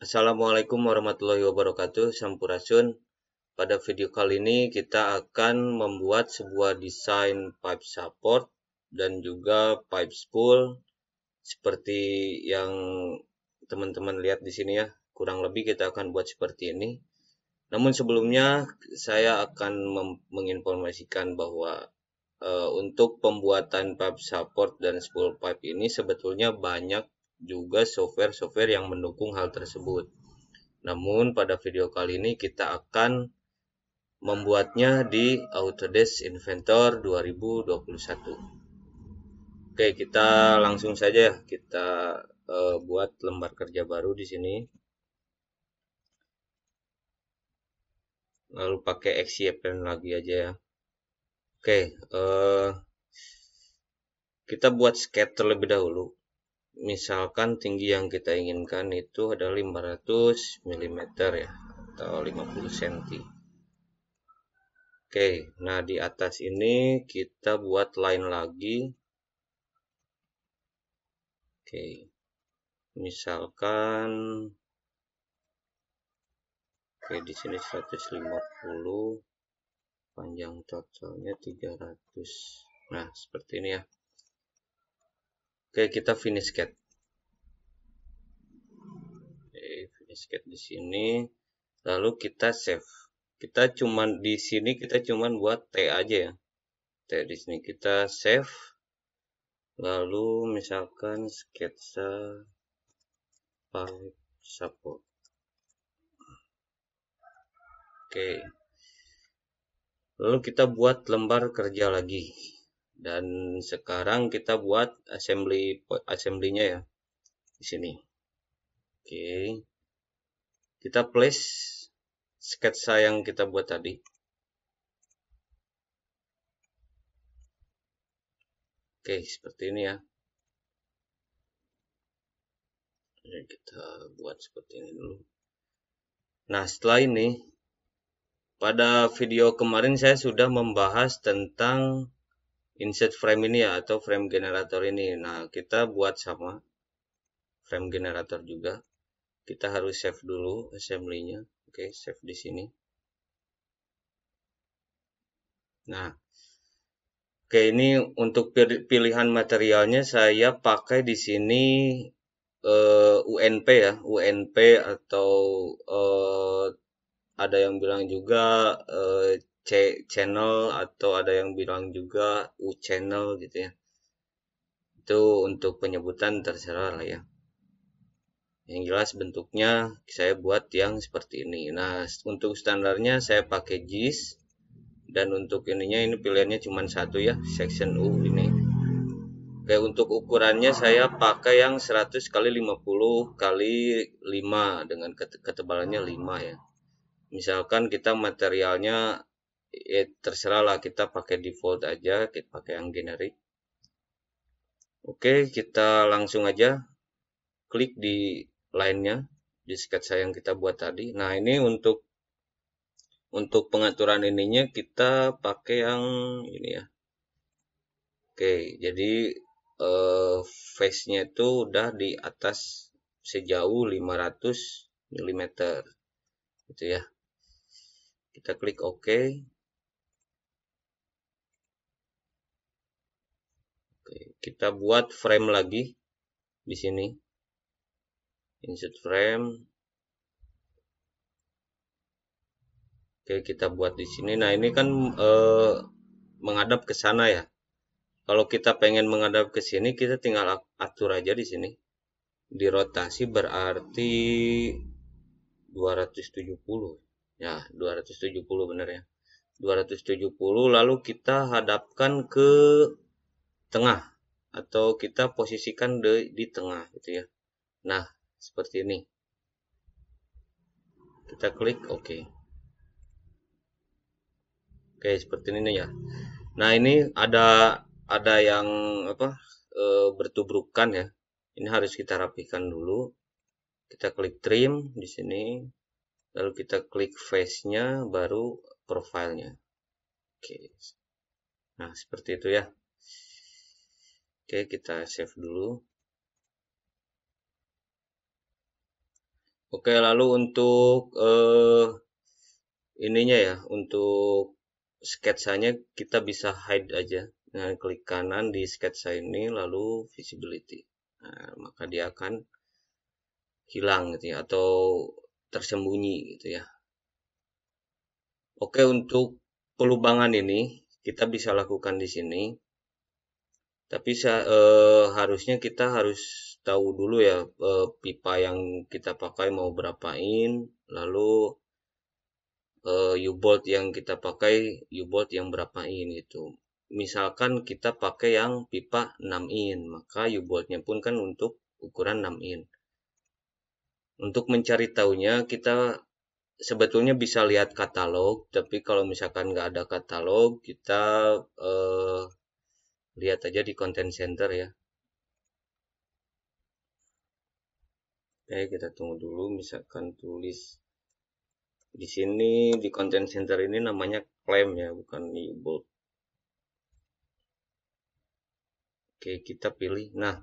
Assalamualaikum warahmatullahi wabarakatuh, Sampurasun. Pada video kali ini kita akan membuat sebuah desain pipe support dan juga pipe spool seperti yang teman-teman lihat di sini ya. Kurang lebih kita akan buat seperti ini. Namun sebelumnya saya akan menginformasikan bahwa untuk pembuatan pipe support dan spool pipe ini sebetulnya banyak juga software-software yang mendukung hal tersebut. Namun pada video kali ini kita akan membuatnya di Autodesk Inventor 2021. Oke, kita langsung saja kita buat lembar kerja baru di sini. Lalu pakai XYPN lagi aja ya. Oke, kita buat sketch terlebih dahulu. Misalkan tinggi yang kita inginkan itu adalah 500 mm ya, atau 50 cm. Oke, nah di atas ini kita buat line lagi. Oke, misalkan di sini 150, panjang totalnya 300. Nah, seperti ini ya. Oke, kita finish sketch. Oke, finish sketch di sini. Lalu kita save. Kita cuman di sini kita cuman buat T aja ya. T di sini kita save. Lalu misalkan sketsa pipe support. Oke. Lalu kita buat lembar kerja lagi. Dan sekarang kita buat assembly-nya ya. Di sini. Oke. Kita place sketsa yang kita buat tadi. Oke, seperti ini ya. Jadi kita buat seperti ini dulu. Nah, setelah ini pada video kemarin saya sudah membahas tentang insert frame ini ya, atau frame generator ini. Nah, kita buat sama frame generator juga. Kita harus save dulu assembly-nya. Oke, save di sini. Nah, oke, ini untuk pilihan materialnya saya pakai di sini UNP ya, UNP atau ada yang bilang juga channel, atau ada yang bilang juga U channel gitu ya. Itu untuk penyebutan terserah lah ya. Yang jelas bentuknya saya buat yang seperti ini. Nah, untuk standarnya saya pakai JIS, dan untuk ininya ini pilihannya cuma satu ya, section U ini. Oke, untuk ukurannya saya pakai yang 100 kali 50 kali 5 dengan ketebalannya 5 ya. Misalkan kita materialnya terserah lah, kita pakai default aja, kita pakai yang generik. Oke, kita langsung aja klik di line-nya di sketsa yang kita buat tadi. Nah, ini untuk pengaturan ininya kita pakai yang ini ya. Oke, jadi face-nya itu udah di atas sejauh 500 mm gitu ya. Kita klik OK. Oke, kita buat frame lagi di sini. Insert frame. Oke, kita buat di sini. Nah, ini kan menghadap ke sana ya. Kalau kita pengen menghadap ke sini, kita tinggal atur aja di sini. Dirotasi berarti 270. Ya, 270 benar ya. 270, lalu kita hadapkan ke tengah, atau kita posisikan di tengah gitu ya. Nah, seperti ini. Kita klik OK. Oke, seperti ini ya. Nah, ini ada yang bertubrukan ya. Ini harus kita rapikan dulu. Kita klik trim di sini. Lalu kita klik face-nya, baru profile-nya. Oke. Nah, seperti itu ya. Oke, kita save dulu. Oke, lalu untuk ininya ya, untuk sketsanya kita bisa hide aja dengan klik kanan di sketsa ini lalu visibility. Nah, maka dia akan hilang gitu ya, atau tersembunyi gitu ya. Oke, untuk pelubangan ini kita bisa lakukan di sini. Tapi harusnya kita harus tahu dulu ya, pipa yang kita pakai mau berapain, lalu U-bolt yang kita pakai U-bolt yang berapain gitu. Misalkan kita pakai yang pipa 6 in, maka U-boltnya pun kan untuk ukuran 6 in. Untuk mencari tahunya kita sebetulnya bisa lihat katalog, tapi kalau misalkan nggak ada katalog, kita lihat aja di content center ya. Oke, kita tunggu dulu, misalkan tulis di sini di content center ini namanya claim ya, bukan U-bolt. Oke, kita pilih. Nah,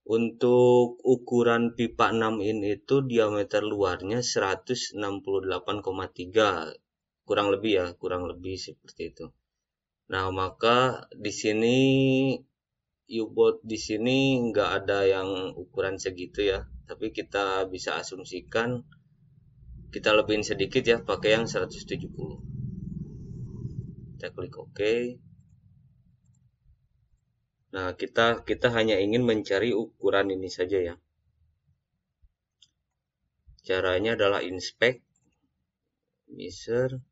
untuk ukuran pipa 6 in itu diameter luarnya 168,3, kurang lebih ya, kurang lebih seperti itu. Nah, maka di sini U-bolt di sini nggak ada yang ukuran segitu ya, tapi kita bisa asumsikan kita lebihin sedikit ya, pakai yang 170. Kita klik OK. Nah, kita hanya ingin mencari ukuran ini saja ya. Caranya adalah inspect, measure,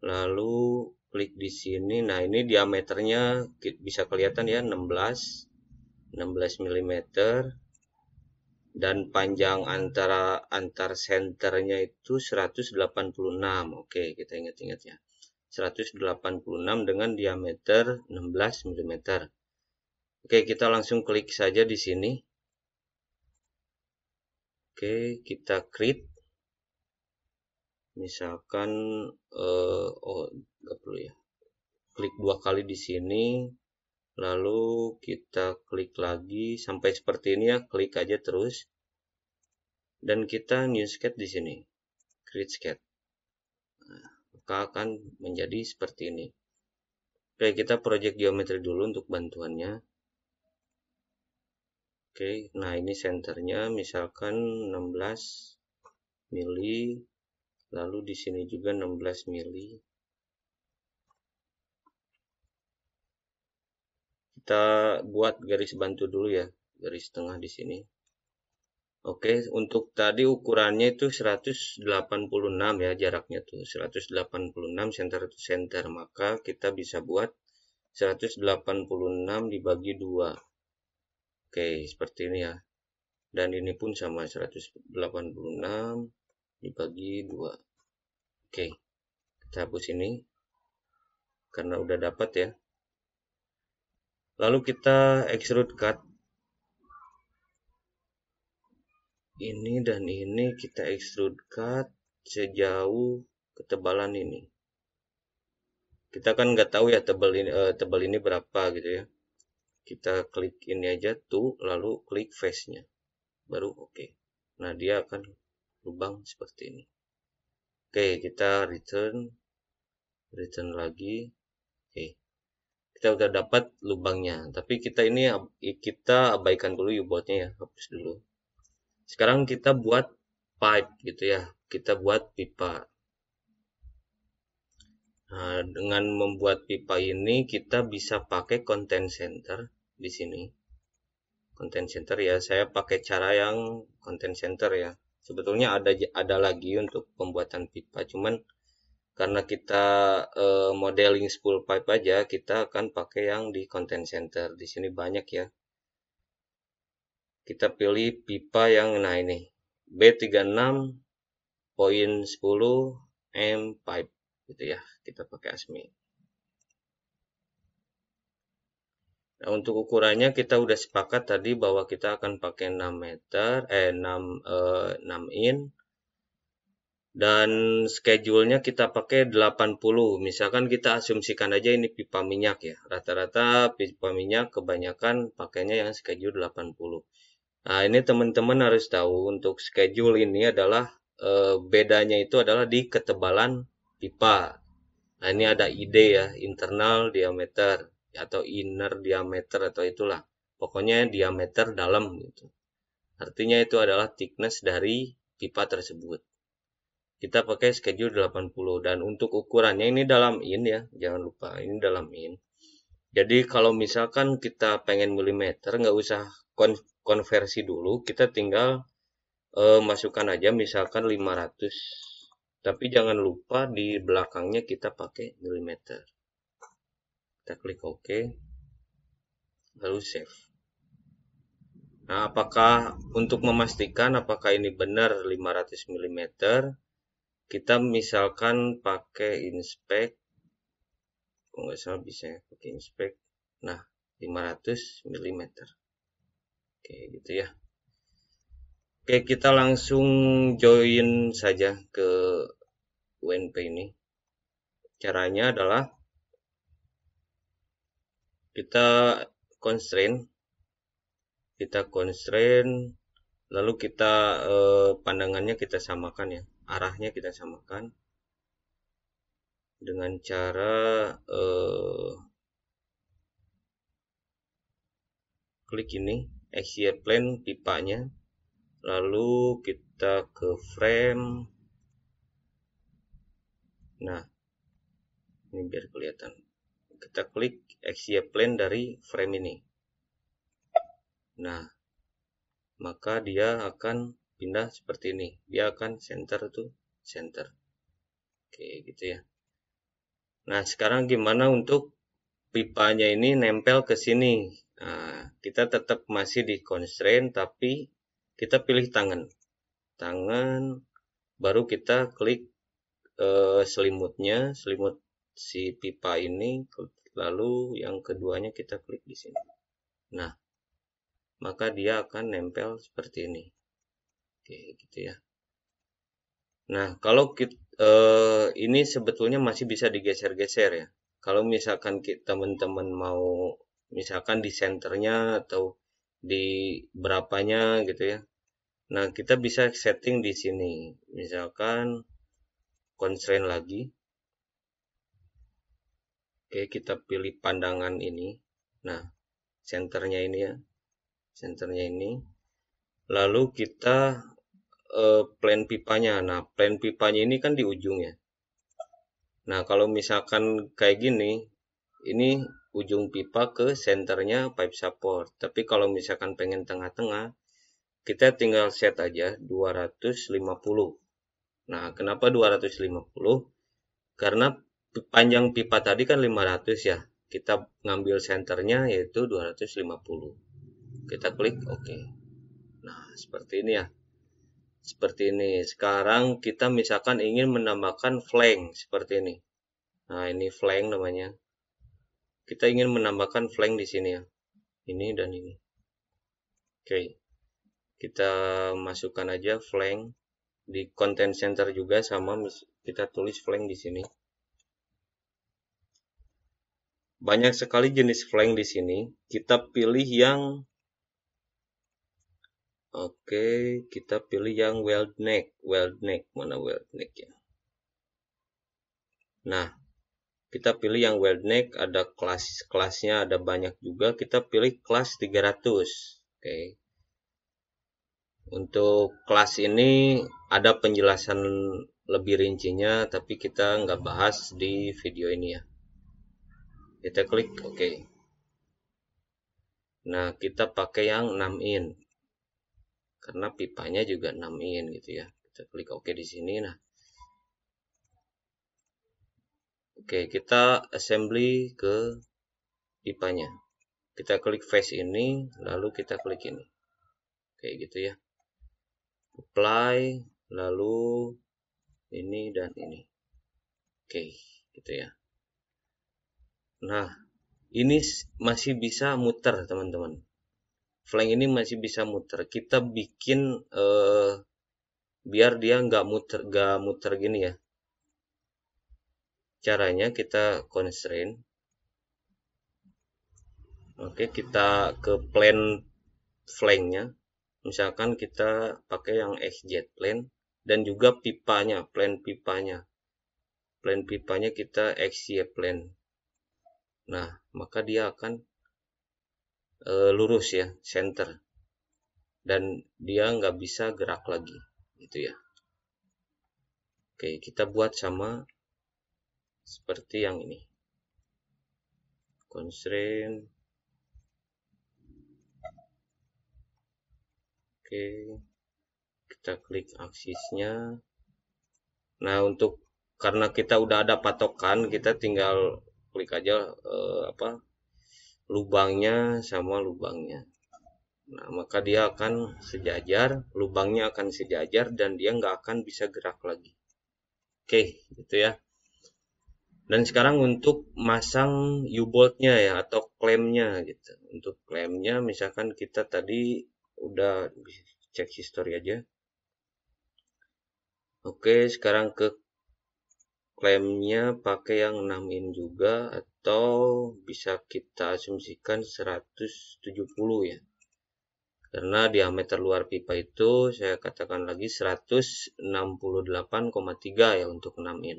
lalu klik di sini. Nah, ini diameternya bisa kelihatan ya, 16 mm, dan panjang antar senternya itu 186. Oke, kita ingat-ingat ya. 186 dengan diameter 16 mm. Oke, kita langsung klik saja di sini. Oke, kita create. Misalkan nggak perlu ya. Klik 2 kali di sini, lalu kita klik lagi sampai seperti ini ya, klik aja terus. Dan kita new sketch di sini. Create sketch. Nah, maka akan menjadi seperti ini. Oke, kita project geometri dulu untuk bantuannya. Oke, nah ini senternya misalkan 16 mili, lalu di sini juga 16 mili. Kita buat garis bantu dulu ya, garis tengah di sini. Oke, untuk tadi ukurannya itu 186 ya, jaraknya tuh 186 center to center, maka kita bisa buat 186 dibagi 2. Oke, seperti ini ya. Dan ini pun sama, 186 dibagi 2. Oke, kita hapus ini karena udah dapat ya. Lalu kita extrude cut. Ini dan ini kita extrude cut sejauh ketebalan ini. Kita kan nggak tahu ya tebal ini berapa gitu ya. Kita klik ini aja tuh, lalu klik face-nya, baru oke. Nah, dia akan lubang seperti ini. Oke, kita return lagi. Oke, kita udah dapat lubangnya, tapi kita abaikan dulu U-boltnya ya, hapus dulu. Sekarang kita buat pipe gitu ya, kita buat pipa. Nah, dengan membuat pipa ini kita bisa pakai content center di sini. Content center ya, saya pakai cara yang content center ya. Sebetulnya ada lagi untuk pembuatan pipa, cuman karena kita modeling spool pipe aja, kita akan pakai yang di content center. Di sini banyak ya. Kita pilih pipa yang nah ini B36.10 M pipe gitu ya. Kita pakai ASME. Nah, untuk ukurannya kita udah sepakat tadi bahwa kita akan pakai 6 meter 6 in, dan schedule-nya kita pakai 80. Misalkan kita asumsikan aja ini pipa minyak ya. Rata-rata pipa minyak kebanyakan pakainya yang schedule 80. Nah, ini teman-teman harus tahu untuk schedule ini adalah bedanya itu adalah di ketebalan pipa. Nah, ini ada ID ya, internal diameter atau inner diameter atau itulah. Pokoknya diameter dalam gitu. Artinya itu adalah thickness dari pipa tersebut. Kita pakai schedule 80 dan untuk ukurannya ini dalam in ya, jangan lupa ini dalam in. Jadi kalau misalkan kita pengen milimeter nggak usah konversi dulu, kita tinggal masukkan aja misalkan 500. Tapi jangan lupa di belakangnya kita pakai milimeter. Kita klik OK, lalu save. Nah, apakah untuk memastikan apakah ini benar 500 mm, kita misalkan pakai inspect, kalau nggak salah bisa pakai inspect. Nah, 500 mm. Oke, gitu ya. Oke, kita langsung join saja ke UNP ini. Caranya adalah kita constraint, lalu kita pandangannya kita samakan ya, arahnya kita samakan dengan cara klik ini axial plane pipanya, lalu kita ke frame. Nah, ini biar kelihatan, kita klik axial plane dari frame ini. Nah, maka dia akan pindah seperti ini, dia akan center to center. Oke, gitu ya. Nah, sekarang gimana untuk pipanya ini nempel ke sini? Nah, kita tetap masih di constraint, tapi kita pilih tangan. Baru kita klik selimutnya, selimut si pipa ini, lalu yang keduanya kita klik di sini. Nah, maka dia akan nempel seperti ini. Oke, gitu ya. Nah, kalau ini sebetulnya masih bisa digeser-geser ya. Kalau misalkan teman-teman mau misalkan di senternya atau di berapanya gitu ya. Nah, kita bisa setting di sini. Misalkan constraint lagi. Oke, kita pilih pandangan ini. Nah, senternya ini ya. Senternya ini. Lalu kita plan pipanya. Nah, plan pipanya ini kan di ujung ya. Nah, kalau misalkan kayak gini, ini ujung pipa ke senternya pipe support. Tapi kalau misalkan pengen tengah-tengah, kita tinggal set aja 250. Nah, kenapa 250? Karena panjang pipa tadi kan 500 ya. Kita ngambil senternya yaitu 250. Kita klik OK. Nah, seperti ini ya. Seperti ini. Sekarang kita misalkan ingin menambahkan flank seperti ini. Nah, ini flank namanya. Kita ingin menambahkan flank di sini ya. Ini dan ini. Oke. Kita masukkan aja flank di content center juga sama, kita tulis flank di sini. Banyak sekali jenis flank di sini. Kita pilih yang kita pilih yang weld neck. Mana weld neck ya? Nah, kita pilih yang weld neck, ada kelasnya, ada banyak juga. Kita pilih kelas 300. Oke. Untuk kelas ini ada penjelasan lebih rincinya, tapi kita nggak bahas di video ini ya. Kita klik OK. Nah, kita pakai yang 6 in. Karena pipanya juga 6 in gitu ya. Kita klik OK di sini. Nah, oke, kita assembly ke pipanya. Kita klik face ini, lalu kita klik ini. Oke, gitu ya. Apply, lalu ini dan ini. Oke, gitu ya. Nah, ini masih bisa muter, teman-teman. Flank ini masih bisa muter. Kita bikin biar dia nggak muter gini ya. Caranya kita constraint. Oke, kita ke plane flanknya. Misalkan kita pakai yang XZ plane dan juga pipanya, plan pipanya kita XY plane. Nah, maka dia akan lurus ya, center, dan dia nggak bisa gerak lagi, gitu ya. Oke, kita buat sama seperti yang ini. Constraint. Oke, kita klik aksisnya. Nah, karena kita udah ada patokan, kita tinggal klik aja lubangnya sama lubangnya. Nah, maka dia akan sejajar, lubangnya akan sejajar, dan dia nggak akan bisa gerak lagi. Oke, gitu ya. Dan sekarang untuk masang U-boltnya ya, atau klemnya gitu. Untuk klemnya, misalkan kita tadi udah cek history aja. Oke, sekarang ke klemnya pakai yang 6 in juga, atau bisa kita asumsikan 170 ya. Karena diameter luar pipa itu saya katakan lagi 168,3 ya untuk 6 in.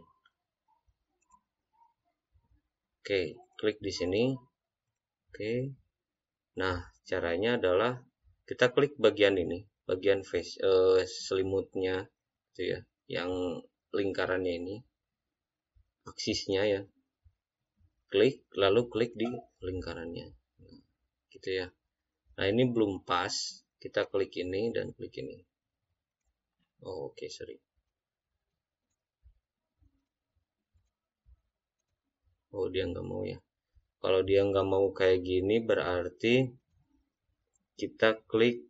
Oke, klik di sini. Oke. Nah, caranya adalah kita klik bagian ini, bagian face selimutnya gitu ya, yang lingkarannya ini. Aksisnya ya. Klik, lalu klik di lingkarannya. Nah, gitu ya. Nah, ini belum pas. Kita klik ini dan klik ini. Oh, oke, sorry. Oh, dia nggak mau ya. Kalau dia nggak mau kayak gini, berarti kita klik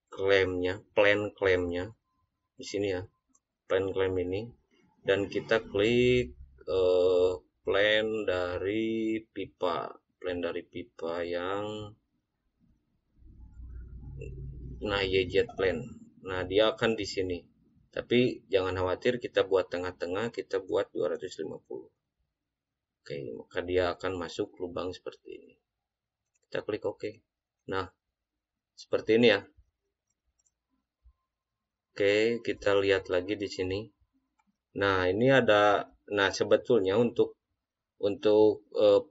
klaimnya, plan klaimnya di sini ya, plan klaim ini, dan kita klik plan dari pipa yang YZ plan. Nah, dia akan di sini. Tapi jangan khawatir, kita buat tengah-tengah, kita buat 250. Oke, maka dia akan masuk lubang seperti ini. Kita klik OK. Nah, seperti ini ya. Oke, kita lihat lagi di sini. Nah, ini ada. Nah, sebetulnya untuk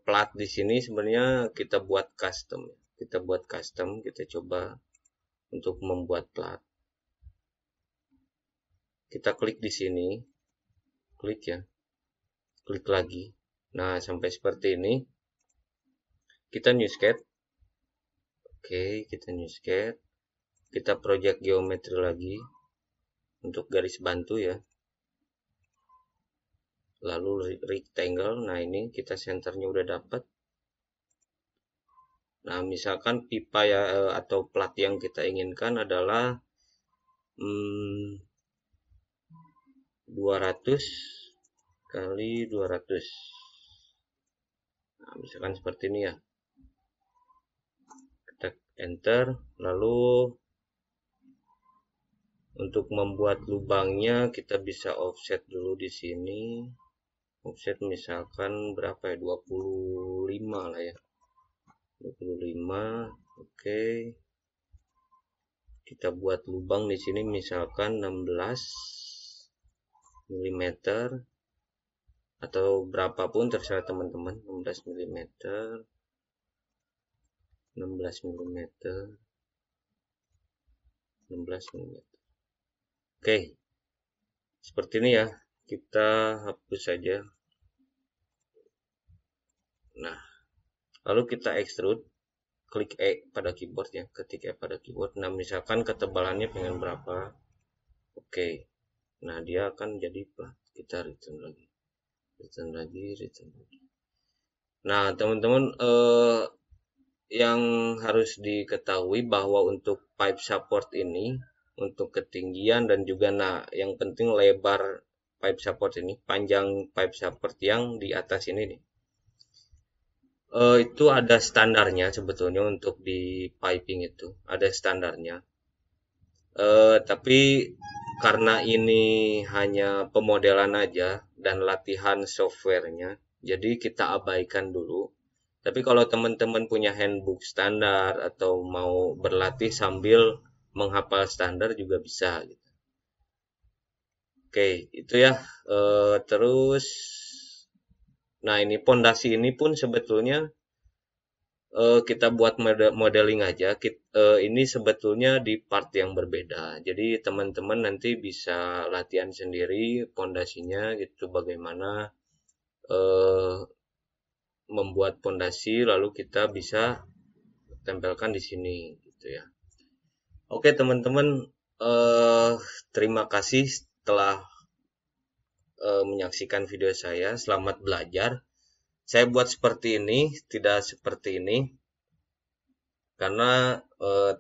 plat di sini sebenarnya kita buat custom. Kita coba untuk membuat plat. Kita klik di sini. Klik ya. Klik lagi. Nah, sampai seperti ini. Kita new sketch. Oke, kita new sketch. Kita project geometri lagi untuk garis bantu ya. Lalu rectangle. Nah, ini kita senternya udah dapat. Nah, misalkan pipa ya atau plat yang kita inginkan adalah 200 kali 200. Nah, misalkan seperti ini ya. Kita enter, lalu untuk membuat lubangnya kita bisa offset dulu di sini. Offset misalkan berapa ya? 25 lah ya. 25. Oke. Kita buat lubang di sini misalkan 16 mm atau berapapun terserah teman-teman. 16 mm. 16 mm. 16 mm. Oke. Seperti ini ya. Kita hapus saja. Nah, lalu kita extrude. Klik E pada keyboard ya, ketik E pada keyboard. Nah, misalkan ketebalannya pengen berapa. Oke. Nah, dia akan jadi plat. Kita return lagi. Nah, teman-teman yang harus diketahui bahwa untuk pipe support ini, untuk ketinggian dan juga yang penting lebar pipe support ini, panjang pipe support yang di atas ini nih. Itu ada standarnya sebetulnya untuk di piping itu ada standarnya. Tapi karena ini hanya pemodelan aja dan latihan softwarenya, jadi kita abaikan dulu. Tapi kalau teman-teman punya handbook standar atau mau berlatih sambil menghafal standar juga bisa gitu. Oke, itu ya. Terus, nah ini pondasi ini pun sebetulnya kita buat modeling aja. Ini sebetulnya di part yang berbeda. Jadi teman-teman nanti bisa latihan sendiri pondasinya gitu, bagaimana eh, membuat pondasi, lalu kita bisa tempelkan di sini gitu ya. Oke teman-teman, eh, terima kasih telah menyaksikan video saya. Selamat belajar. Saya buat seperti ini, tidak seperti ini, karena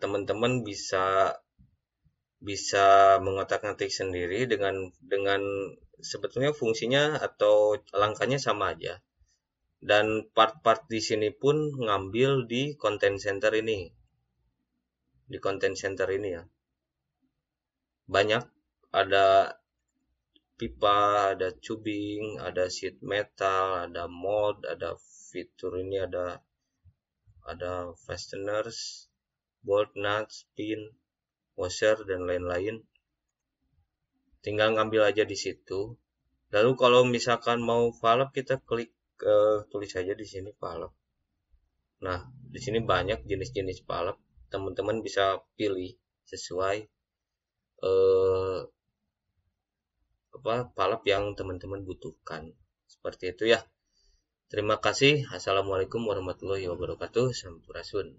teman-teman bisa bisa mengotak-atik sendiri dengan sebetulnya fungsinya atau langkahnya sama aja. Dan part-part di sini pun ngambil di content center ini. Di content center ini ya. Banyak, ada pipa, ada tubing, ada sheet metal, ada mold, ada fitur ini, ada fasteners, bolt, nuts, pin, washer, dan lain-lain. Tinggal ngambil aja di situ. Lalu kalau misalkan mau valve, kita klik tulis aja di sini valve. Nah, di sini banyak jenis-jenis valve. Teman-teman bisa pilih sesuai valve yang teman-teman butuhkan. Seperti itu ya. Terima kasih. Assalamualaikum warahmatullahi wabarakatuh. Sampurasun.